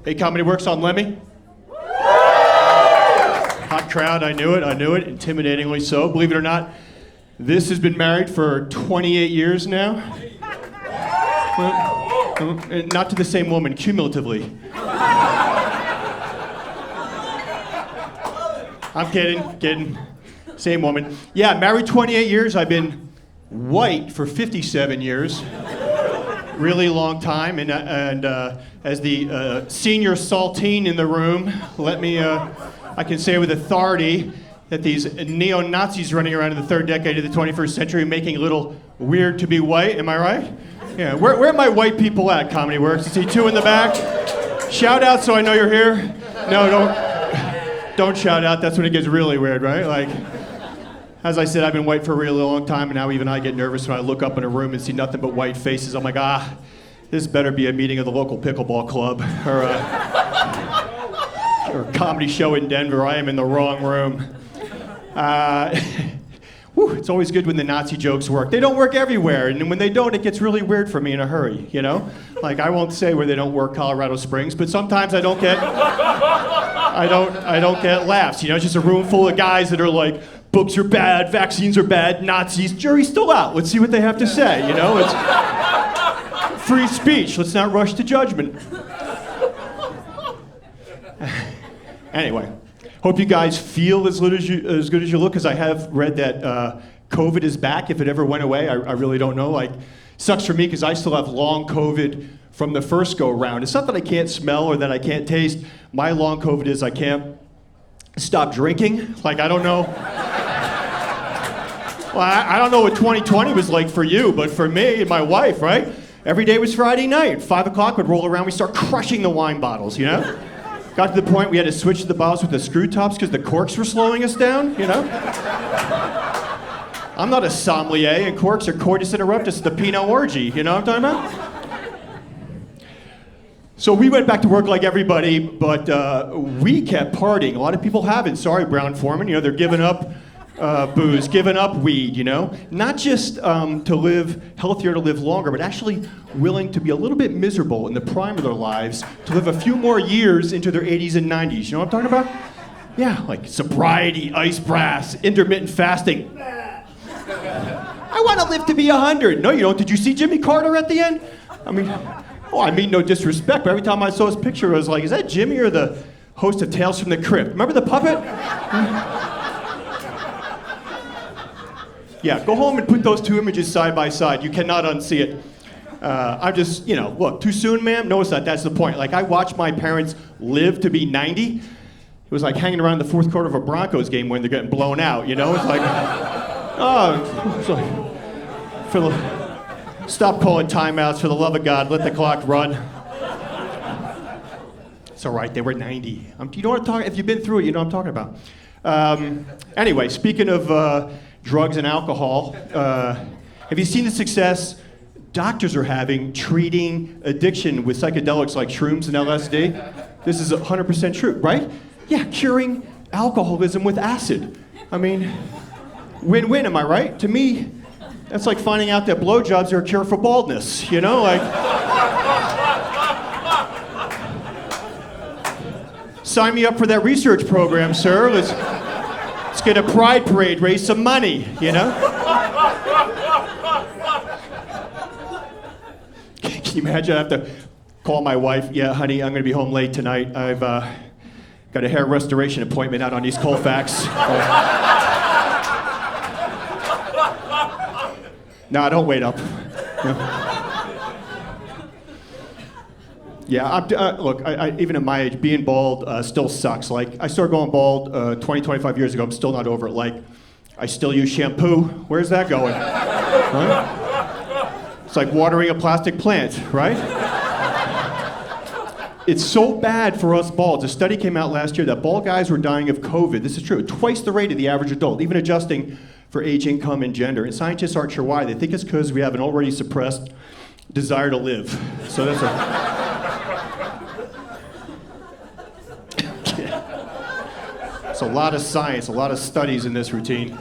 Hey, Comedy Works on Lemmy. Hot crowd, I knew it, intimidatingly so. Believe it or not, this has been married for 28 years now. Well, not to the same woman, cumulatively. I'm kidding. Same woman. Yeah, married 28 years. I've been white for 57 years. Really long time. And as the senior saltine in the room, I can say with authority that these neo-Nazis running around in the third decade of the 21st century making it a little weird to be white. Am I right? Yeah. Where are my white people at, Comedy Works? I see two in the back. Shout out so I know you're here. No, don't shout out. That's when it gets really weird, right? Like, as I said, I've been white for a really long time, and now even I get nervous when I look up in a room and see nothing but white faces. I'm like, this better be a meeting of the local pickleball club or a comedy show in Denver. I am in the wrong room. It's always good when the Nazi jokes work. They don't work everywhere, and when they don't, it gets really weird for me in a hurry, you know? Like, I won't say where they don't work, Colorado Springs, but sometimes I don't get laughs, you know? It's just a room full of guys that are like, books are bad, vaccines are bad, Nazis, jury's still out. Let's see what they have to say, you know? It's free speech. Let's not rush to judgment. Anyway, hope you guys feel as good as you look, because I have read that COVID is back. If it ever went away, I really don't know. Like, sucks for me because I still have long COVID from the first go round. It's not that I can't smell or that I can't taste. My long COVID is I can't stop drinking. Like, I don't know. Well, I don't know what 2020 was like for you, but for me and my wife, right? Every day was Friday night. 5 o'clock would roll around, we start crushing the wine bottles, you know? Got to the point we had to switch the bottles with the screw tops because the corks were slowing us down, you know? I'm not a sommelier, and corks are coitus interruptus, the Pinot orgy, you know what I'm talking about? So we went back to work like everybody, but we kept partying. A lot of people haven't. Sorry, Brown Foreman. You know, they're giving up booze, giving up weed, you know? Not just to live healthier, to live longer, but actually willing to be a little bit miserable in the prime of their lives to live a few more years into their 80s and 90s. You know what I'm talking about? Yeah, like sobriety, ice baths, intermittent fasting. I want to live to be 100. No, you don't. Did you see Jimmy Carter at the end? I mean no disrespect, but every time I saw his picture, I was like, is that Jimmy or the host of Tales from the Crypt? Remember the puppet? Yeah, go home and put those two images side by side. You cannot unsee it. I'm just, look, too soon, ma'am? No, it's not. That's the point. Like, I watched my parents live to be 90. It was like hanging around the fourth quarter of a Broncos game when they're getting blown out, you know? It's like, stop calling timeouts, for the love of God. Let the clock run. It's all right. They were 90. You know what I'm talking? If you've been through it, you know what I'm talking about. Anyway, speaking of drugs and alcohol, have you seen the success doctors are having treating addiction with psychedelics like shrooms and LSD? This is 100% true, right? Yeah, curing alcoholism with acid. I mean, win-win, am I right? To me, that's like finding out that blowjobs are a cure for baldness, you know? Like, sign me up for that research program, sir. Let's get a pride parade, raise some money, you know? Can you imagine? I have to call my wife. Yeah, honey, I'm going to be home late tonight. I've got a hair restoration appointment out on East Colfax. No, don't wait up. Yeah, look, even at my age, being bald still sucks. Like, I started going bald 20, 25 years ago. I'm still not over it. Like, I still use shampoo. Where's that going? Right? It's like watering a plastic plant, right? It's so bad for us balds. A study came out last year that bald guys were dying of COVID. This is true. Twice the rate of the average adult, even adjusting for age, income, and gender. And scientists aren't sure why. They think it's because we have an already suppressed desire to live. So that's It's a lot of science, a lot of studies in this routine.